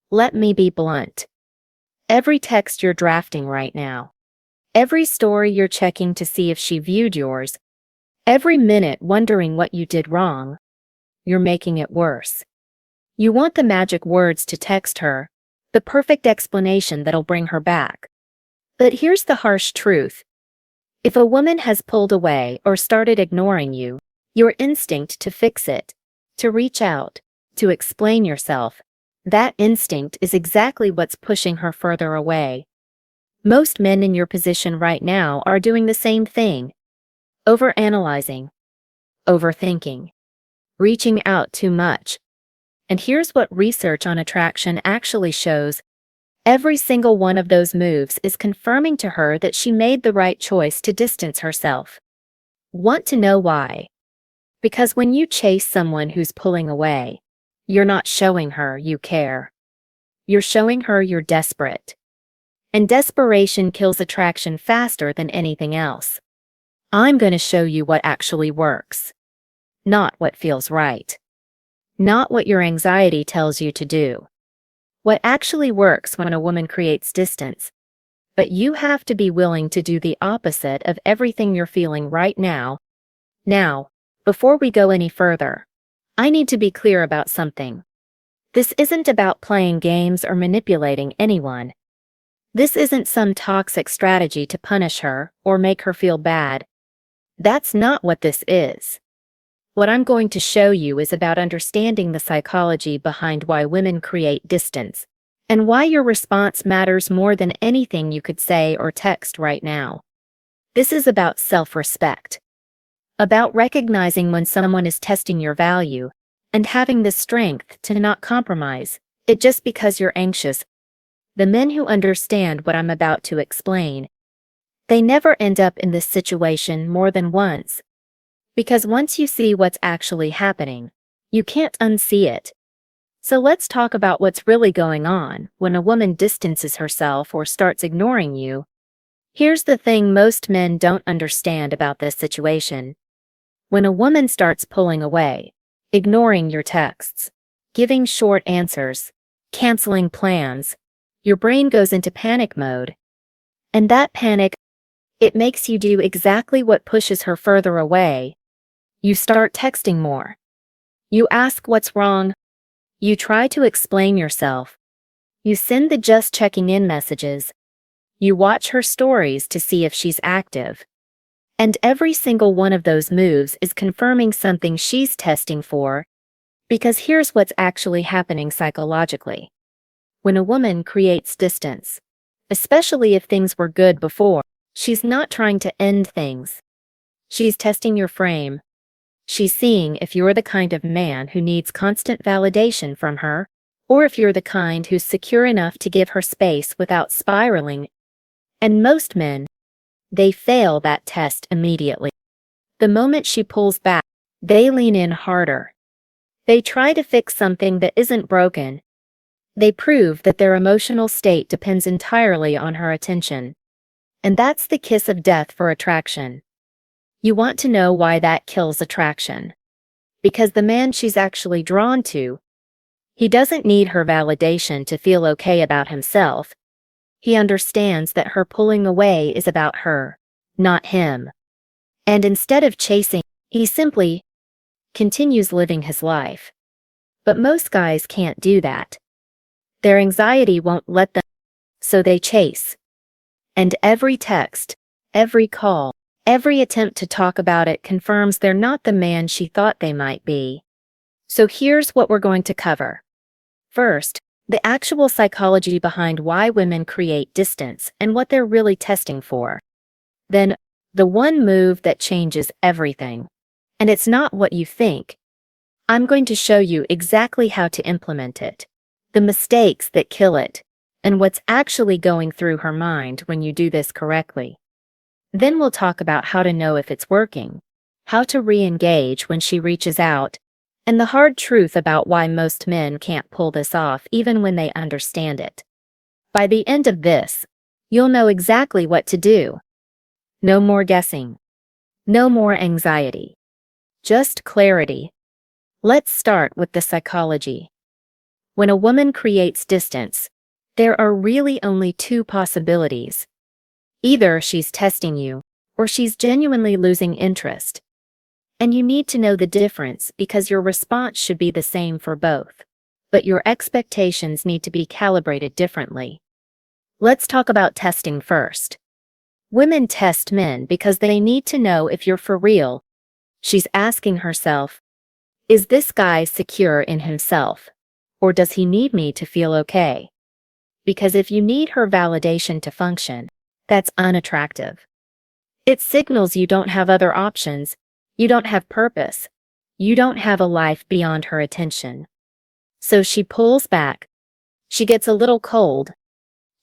Let me be blunt. Every text you're drafting right now, every story you're checking to see if she viewed yours, every minute wondering what you did wrong, you're making it worse. You want the magic words to text her, the perfect explanation that'll bring her back. But here's the harsh truth. If a woman has pulled away or started ignoring you, your instinct to fix it, to reach out, to explain yourself, that instinct is exactly what's pushing her further away. Most men in your position right now are doing the same thing. Overanalyzing, overthinking, reaching out too much. And here's what research on attraction actually shows. Every single one of those moves is confirming to her that she made the right choice to distance herself. Want to know why? Because when you chase someone who's pulling away, you're not showing her you care. You're showing her you're desperate. And desperation kills attraction faster than anything else. I'm going to show you what actually works. Not what feels right. Not what your anxiety tells you to do. What actually works when a woman creates distance. But you have to be willing to do the opposite of everything you're feeling right now. Now, before we go any further, I need to be clear about something. This isn't about playing games or manipulating anyone. This isn't some toxic strategy to punish her or make her feel bad. That's not what this is. What I'm going to show you is about understanding the psychology behind why women create distance, and why your response matters more than anything you could say or text right now. This is about self-respect. About recognizing when someone is testing your value, and having the strength to not compromise it just because you're anxious. The men who understand what I'm about to explain, they never end up in this situation more than once. Because once you see what's actually happening, you can't unsee it. So let's talk about what's really going on when a woman distances herself or starts ignoring you. Here's the thing most men don't understand about this situation. When a woman starts pulling away, ignoring your texts, giving short answers, canceling plans, your brain goes into panic mode. And that panic, it makes you do exactly what pushes her further away. You start texting more. You ask what's wrong. You try to explain yourself. You send the just checking in messages. You watch her stories to see if she's active. And every single one of those moves is confirming something she's testing for. Because here's what's actually happening psychologically. When a woman creates distance, especially if things were good before, she's not trying to end things. She's testing your frame. She's seeing if you're the kind of man who needs constant validation from her, or if you're the kind who's secure enough to give her space without spiraling. And most men, they fail that test immediately. The moment she pulls back, they lean in harder. They try to fix something that isn't broken. They prove that their emotional state depends entirely on her attention. And that's the kiss of death for attraction. You want to know why that kills attraction. Because the man she's actually drawn to, he doesn't need her validation to feel okay about himself. He understands that her pulling away is about her, not him. And instead of chasing, he simply continues living his life. But most guys can't do that. Their anxiety won't let them, so they chase. And every text, every call, every attempt to talk about it confirms they're not the man she thought they might be. So here's what we're going to cover. First, the actual psychology behind why women create distance and what they're really testing for. Then, the one move that changes everything. And it's not what you think. I'm going to show you exactly how to implement it, the mistakes that kill it, and what's actually going through her mind when you do this correctly. Then we'll talk about how to know if it's working, how to re-engage when she reaches out, and the hard truth about why most men can't pull this off even when they understand it. By the end of this, you'll know exactly what to do. No more guessing. No more anxiety. Just clarity. Let's start with the psychology. When a woman creates distance, there are really only two possibilities. Either she's testing you, or she's genuinely losing interest. And you need to know the difference because your response should be the same for both. But your expectations need to be calibrated differently. Let's talk about testing first. Women test men because they need to know if you're for real. She's asking herself, is this guy secure in himself? Or does he need me to feel okay? Because if you need her validation to function, that's unattractive. It signals you don't have other options, you don't have purpose, you don't have a life beyond her attention. So she pulls back. She gets a little cold.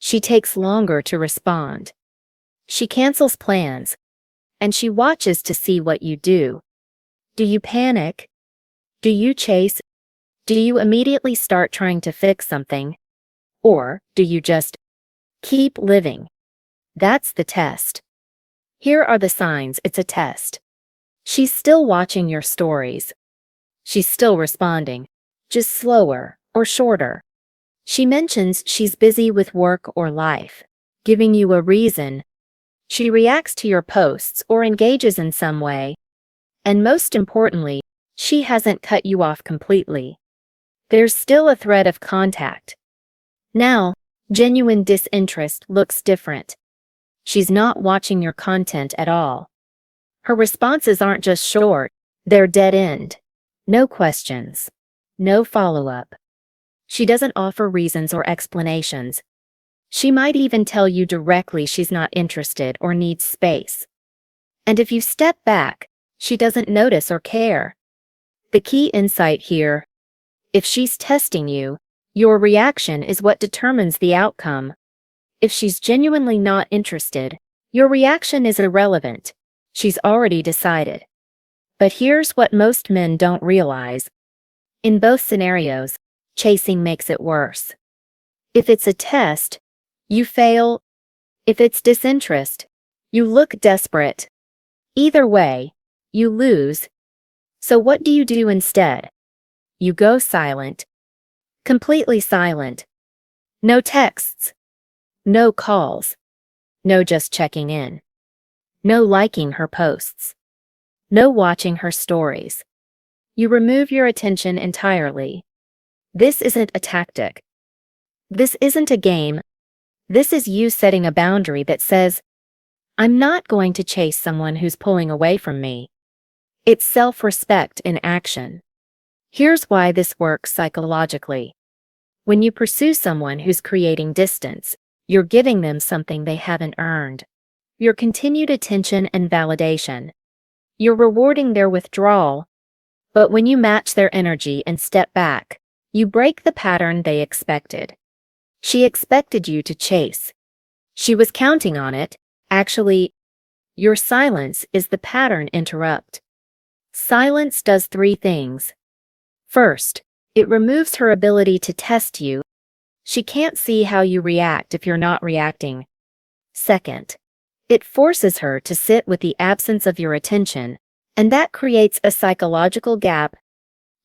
She takes longer to respond. She cancels plans. And she watches to see what you do. Do you panic? Do you chase? Do you immediately start trying to fix something? Or do you just keep living? That's the test. Here are the signs it's a test. She's still watching your stories. She's still responding, just slower or shorter. She mentions she's busy with work or life, giving you a reason. She reacts to your posts or engages in some way. And most importantly, she hasn't cut you off completely. There's still a thread of contact. Now, genuine disinterest looks different. She's not watching your content at all. Her responses aren't just short, they're dead end. No questions. No follow-up. She doesn't offer reasons or explanations. She might even tell you directly she's not interested or needs space. And if you step back, she doesn't notice or care. The key insight here: if she's testing you, your reaction is what determines the outcome. If she's genuinely not interested, your reaction is irrelevant. She's already decided. But here's what most men don't realize. In both scenarios, chasing makes it worse. If it's a test, you fail. If it's disinterest, you look desperate. Either way, you lose. So what do you do instead? You go silent. Completely silent. No texts. No calls. No just checking in. No liking her posts. No watching her stories. You remove your attention entirely. This isn't a tactic. This isn't a game. This is you setting a boundary that says, I'm not going to chase someone who's pulling away from me. It's self-respect in action. Here's why this works psychologically. When you pursue someone who's creating distance, you're giving them something they haven't earned. Your continued attention and validation. You're rewarding their withdrawal. But when you match their energy and step back, you break the pattern they expected. She expected you to chase. She was counting on it. Actually, your silence is the pattern interrupt. Silence does three things. First, it removes her ability to test you. She can't see how you react if you're not reacting. Second, it forces her to sit with the absence of your attention, and that creates a psychological gap.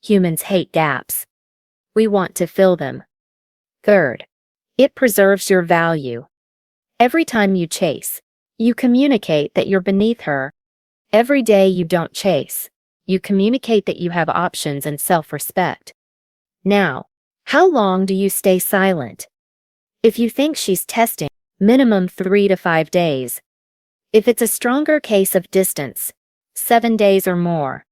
Humans hate gaps. We want to fill them. Third, it preserves your value. Every time you chase, you communicate that you're beneath her. Every day you don't chase, you communicate that you have options and self-respect. Now, how long do you stay silent? If you think she's testing, minimum 3 to 5 days. If it's a stronger case of distance, 7 days or more.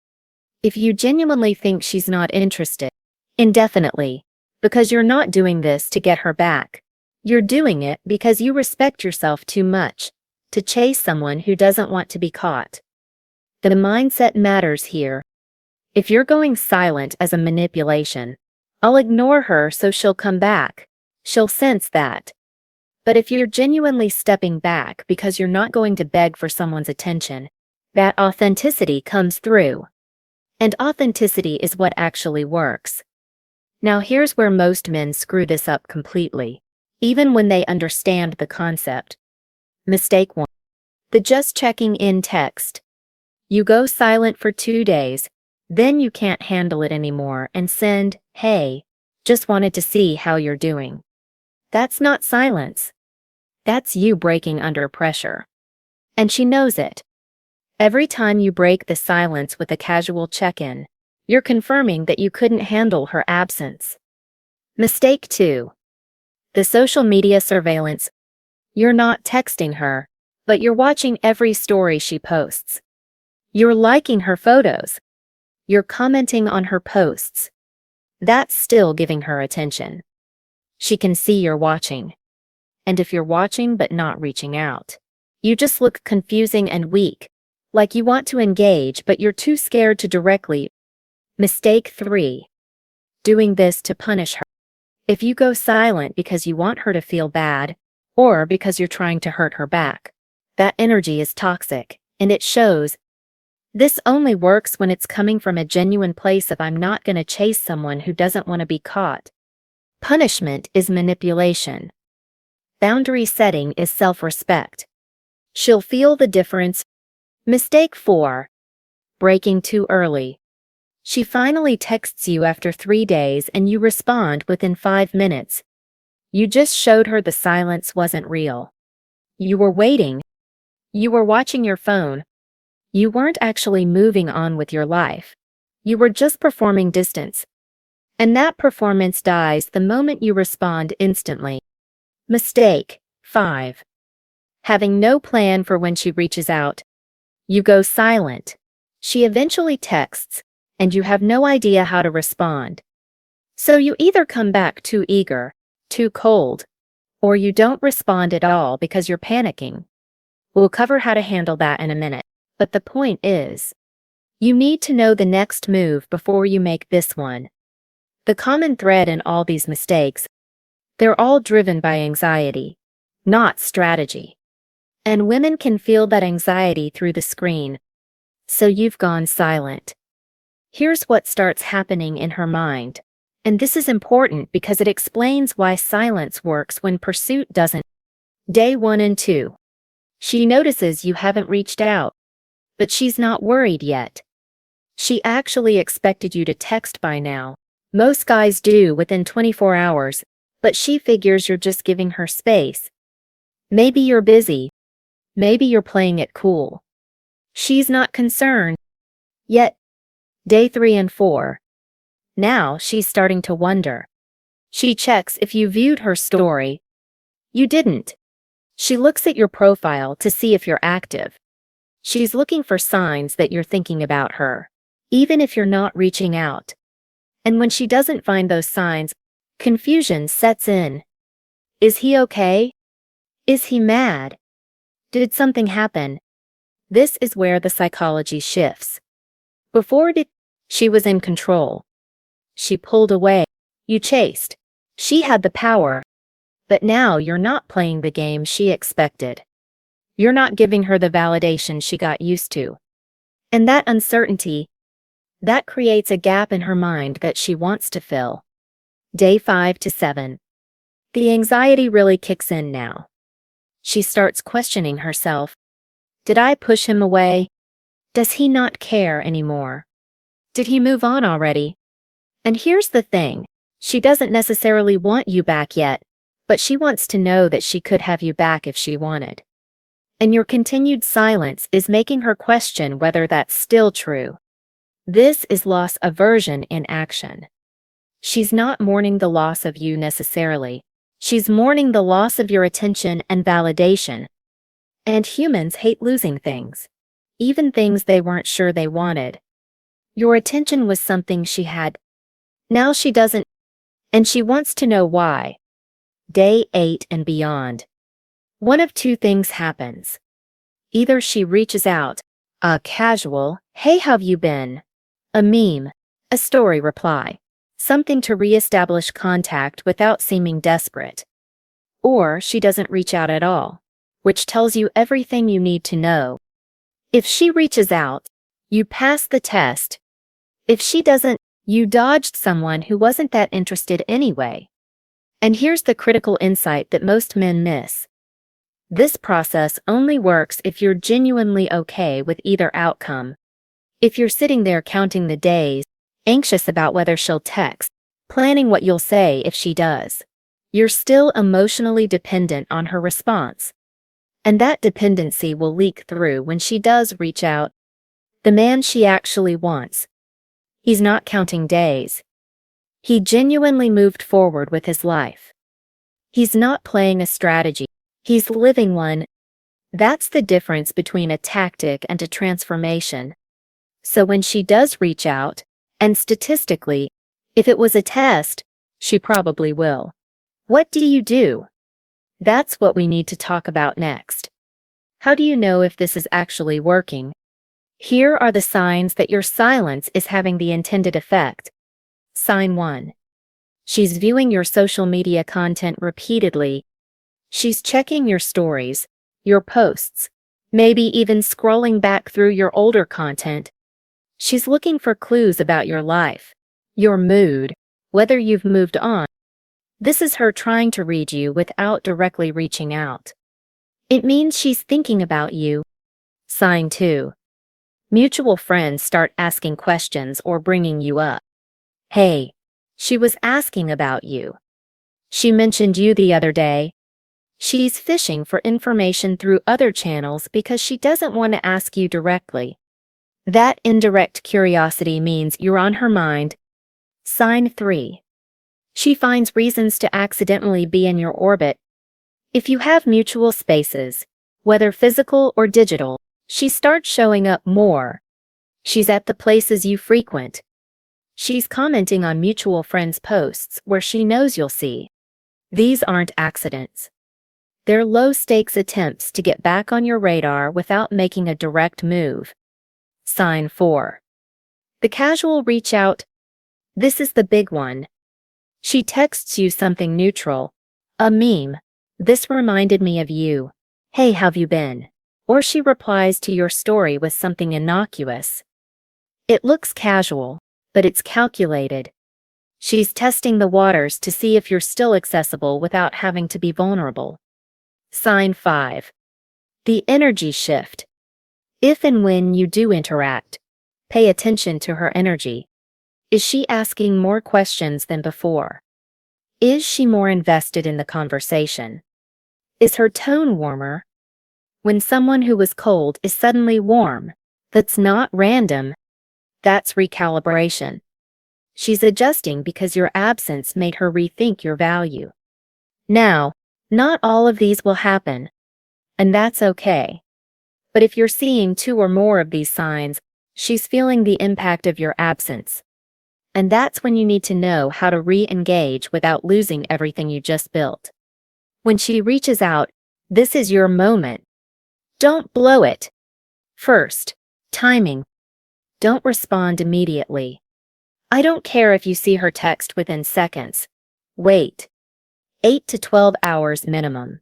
If you genuinely think she's not interested, indefinitely, because you're not doing this to get her back. You're doing it because you respect yourself too much to chase someone who doesn't want to be caught. The mindset matters here. If you're going silent as a manipulation, I'll ignore her so she'll come back. She'll sense that. But if you're genuinely stepping back because you're not going to beg for someone's attention, that authenticity comes through. And authenticity is what actually works. Now here's where most men screw this up completely, even when they understand the concept. Mistake 1. The just checking in text. You go silent for 2 days, then you can't handle it anymore and send, hey, Just wanted to see how you're doing. That's not silence. That's you breaking under pressure. And she knows it. Every time you break the silence with a casual check-in, you're confirming that you couldn't handle her absence. Mistake 2. The social media surveillance. You're not texting her, but you're watching every story she posts. You're liking her photos. You're commenting on her posts. That's still giving her attention. She can see you're watching. And if you're watching but not reaching out, you just look confusing and weak, like you want to engage but you're too scared to directly. Mistake 3. Doing this to punish her. If you go silent because you want her to feel bad, or because you're trying to hurt her back, that energy is toxic, and it shows. This only works when it's coming from a genuine place of I'm not gonna chase someone who doesn't want to be caught. Punishment is manipulation. Boundary setting is self-respect. She'll feel the difference. Mistake 4. Breaking too early. She finally texts you after 3 days and you respond within 5 minutes. You just showed her the silence wasn't real. You were waiting. You were watching your phone. You weren't actually moving on with your life. You were just performing distance. And that performance dies the moment you respond instantly. Mistake 5. Having no plan for when she reaches out. You go silent. She eventually texts, and you have no idea how to respond. So you either come back too eager, too cold, or you don't respond at all because you're panicking. We'll cover how to handle that in a minute, but the point is, you need to know the next move before you make this one. The common thread in all these mistakes, they're all driven by anxiety, not strategy. And women can feel that anxiety through the screen. So you've gone silent. Here's what starts happening in her mind. And this is important because it explains why silence works when pursuit doesn't. Day 1 and 2. She notices you haven't reached out. But she's not worried yet. She actually expected you to text by now. Most guys do within 24 hours, but she figures you're just giving her space. Maybe you're busy. Maybe you're playing it cool. She's not concerned. Yet, day 3 and 4. Now she's starting to wonder. She checks if you viewed her story. You didn't. She looks at your profile to see if you're active. She's looking for signs that you're thinking about her, even if you're not reaching out. And when she doesn't find those signs, confusion sets in. Is he okay? Is he mad? Did something happen? This is where the psychology shifts. Before she was in control. She pulled away. You chased. She had the power. But now you're not playing the game she expected. You're not giving her the validation she got used to. And that uncertainty, that creates a gap in her mind that she wants to fill. Day 5 to 7. The anxiety really kicks in now. She starts questioning herself. Did I push him away? Does he not care anymore? Did he move on already? And here's the thing. She doesn't necessarily want you back yet, but she wants to know that she could have you back if she wanted. And your continued silence is making her question whether that's still true. This is loss aversion in action. She's not mourning the loss of you necessarily. She's mourning the loss of your attention and validation. And humans hate losing things. Even things they weren't sure they wanted. Your attention was something she had. Now she doesn't. And she wants to know why. Day 8 and beyond. One of two things happens. Either she reaches out, a casual, "Hey, how've you been?" A meme, a story reply, something to reestablish contact without seeming desperate. Or she doesn't reach out at all, which tells you everything you need to know. If she reaches out, you pass the test. If she doesn't, you dodged someone who wasn't that interested anyway. And here's the critical insight that most men miss. This process only works if you're genuinely okay with either outcome. If you're sitting there counting the days, anxious about whether she'll text, planning what you'll say if she does. You're still emotionally dependent on her response. And that dependency will leak through when she does reach out. The man she actually wants. He's not counting days. He genuinely moved forward with his life. He's not playing a strategy. He's living one. That's the difference between a tactic and a transformation. So when she does reach out, and statistically, if it was a test, she probably will. What do you do? That's what we need to talk about next. How do you know if this is actually working? Here are the signs that your silence is having the intended effect. Sign 1. She's viewing your social media content repeatedly. She's checking your stories, your posts, maybe even scrolling back through your older content. She's looking for clues about your life, your mood, whether you've moved on. This is her trying to read you without directly reaching out. It means she's thinking about you. Sign 2. Mutual friends start asking questions or bringing you up. Hey, she was asking about you. She mentioned you the other day. She's fishing for information through other channels because she doesn't want to ask you directly. That indirect curiosity means you're on her mind. Sign 3. She finds reasons to accidentally be in your orbit. If you have mutual spaces, whether physical or digital, she starts showing up more. She's at the places you frequent. She's commenting on mutual friends' posts where she knows you'll see. These aren't accidents. They're low-stakes attempts to get back on your radar without making a direct move. Sign 4. The casual reach out. This is the big one. She texts you something neutral. A meme. This reminded me of you. Hey, how've you been? Or she replies to your story with something innocuous. It looks casual, but it's calculated. She's testing the waters to see if you're still accessible without having to be vulnerable. Sign 5. The energy shift. If and when you do interact, pay attention to her energy. Is she asking more questions than before? Is she more invested in the conversation? Is her tone warmer? When someone who was cold is suddenly warm, that's not random. That's recalibration. She's adjusting because your absence made her rethink your value. Now, not all of these will happen, and that's okay. But if you're seeing 2 or more of these signs, she's feeling the impact of your absence. And that's when you need to know how to re-engage without losing everything you just built. When she reaches out, this is your moment. Don't blow it. First, timing. Don't respond immediately. I don't care if you see her text within seconds. Wait. 8 to 12 hours minimum.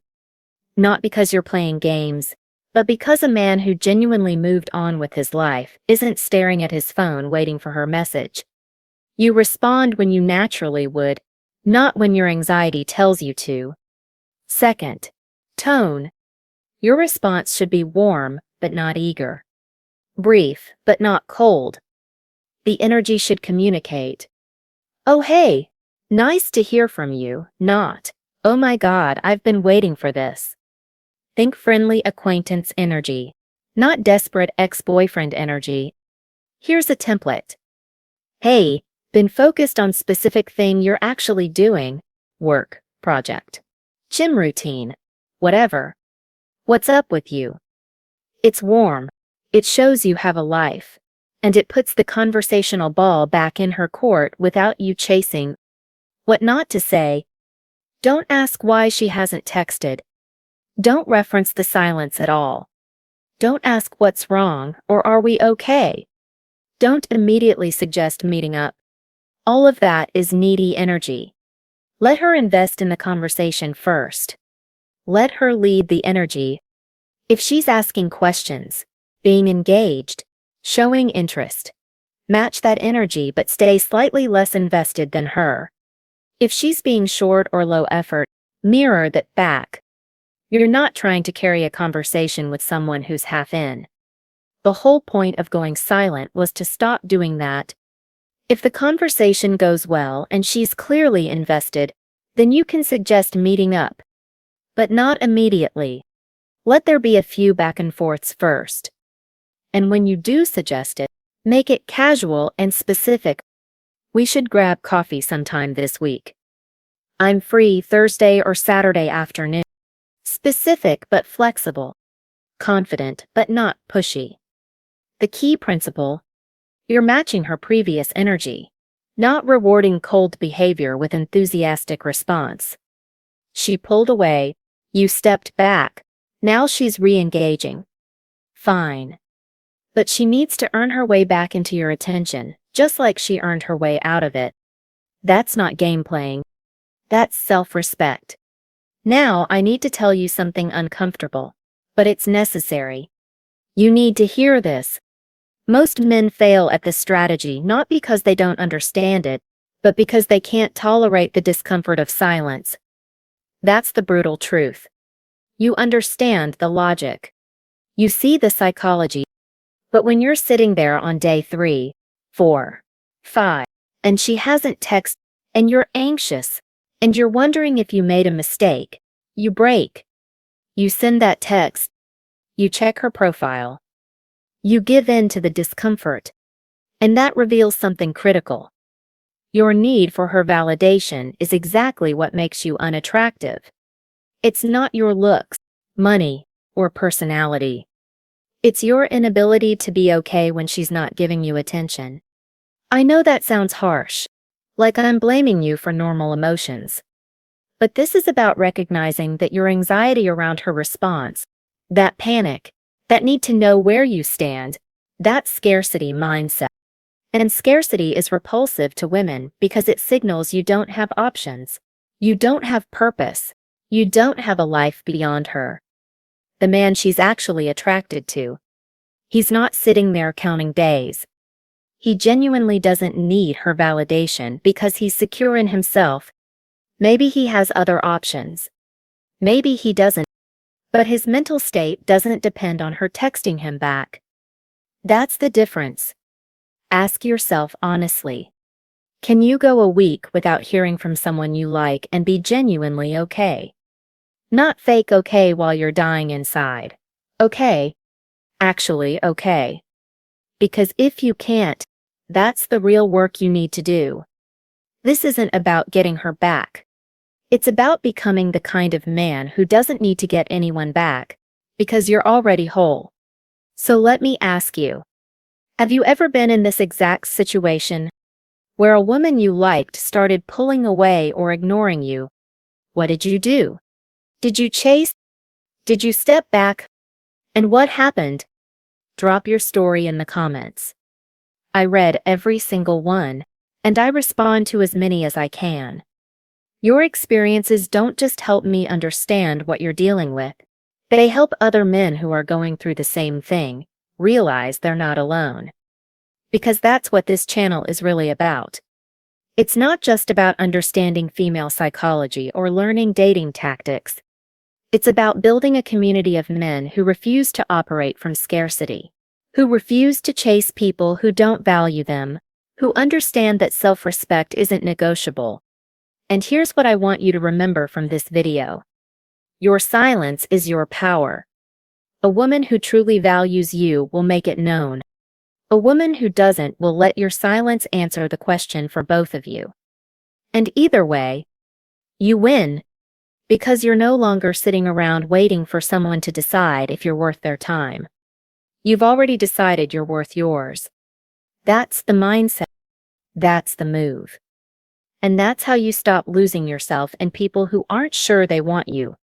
Not because you're playing games, but because a man who genuinely moved on with his life isn't staring at his phone waiting for her message. You respond when you naturally would, not when your anxiety tells you to. Second, tone. Your response should be warm, but not eager. Brief, but not cold. The energy should communicate. Oh hey, nice to hear from you, not, oh my God, I've been waiting for this. Think friendly acquaintance energy, not desperate ex-boyfriend energy. Here's a template. Hey, been focused on specific thing you're actually doing, work, project, gym routine, whatever. What's up with you? It's warm. It shows you have a life. And it puts the conversational ball back in her court without you chasing. What not to say. Don't ask why she hasn't texted. Don't reference the silence at all. Don't ask what's wrong or are we okay. Don't immediately suggest meeting up. All of that is needy energy. Let her invest in the conversation first. Let her lead the energy. If she's asking questions, being engaged, showing interest, match that energy but stay slightly less invested than her. If she's being short or low effort, mirror that back. You're not trying to carry a conversation with someone who's half in. The whole point of going silent was to stop doing that. If the conversation goes well and she's clearly invested, then you can suggest meeting up. But not immediately. Let there be a few back and forths first. And when you do suggest it, make it casual and specific. We should grab coffee sometime this week. I'm free Thursday or Saturday afternoon. Specific but flexible. Confident but not pushy. The key principle: you're matching her previous energy, not rewarding cold behavior with enthusiastic response. She pulled away, you stepped back, now she's re-engaging. Fine. But she needs to earn her way back into your attention, just like she earned her way out of it. That's not game playing. That's self-respect. Now I need to tell you something uncomfortable, but it's necessary. You need to hear this. Most men fail at this strategy not because they don't understand it, but because they can't tolerate the discomfort of silence. That's the brutal truth. You understand the logic. You see the psychology. But when you're sitting there on day 3, 4, 5, and she hasn't texted, and you're anxious, and you're wondering if you made a mistake, you break. You send that text. You check her profile. You give in to the discomfort. And that reveals something critical. Your need for her validation is exactly what makes you unattractive. It's not your looks, money, or personality. It's your inability to be okay when she's not giving you attention. I know that sounds harsh, like I'm blaming you for normal emotions. But this is about recognizing that your anxiety around her response, that panic, that need to know where you stand, that scarcity mindset. And scarcity is repulsive to women because it signals you don't have options. You don't have purpose. You don't have a life beyond her. The man she's actually attracted to. He's not sitting there counting days. He genuinely doesn't need her validation because he's secure in himself. Maybe he has other options. Maybe he doesn't. But his mental state doesn't depend on her texting him back. That's the difference. Ask yourself honestly. Can you go a week without hearing from someone you like and be genuinely okay? Not fake okay while you're dying inside. Okay. Actually okay. Because if you can't, that's the real work you need to do. This isn't about getting her back. It's about becoming the kind of man who doesn't need to get anyone back, because you're already whole. So let me ask you, have you ever been in this exact situation, where a woman you liked started pulling away or ignoring you? What did you do? Did you chase? Did you step back? And what happened? Drop your story in the comments. I read every single one, and I respond to as many as I can. Your experiences don't just help me understand what you're dealing with. They help other men who are going through the same thing realize they're not alone. Because that's what this channel is really about. It's not just about understanding female psychology or learning dating tactics. It's about building a community of men who refuse to operate from scarcity, who refuse to chase people who don't value them, who understand that self-respect isn't negotiable. And here's what I want you to remember from this video. Your silence is your power. A woman who truly values you will make it known. A woman who doesn't will let your silence answer the question for both of you. And either way, you win, because you're no longer sitting around waiting for someone to decide if you're worth their time. You've already decided you're worth yours. That's the mindset. That's the move. And that's how you stop losing yourself and people who aren't sure they want you.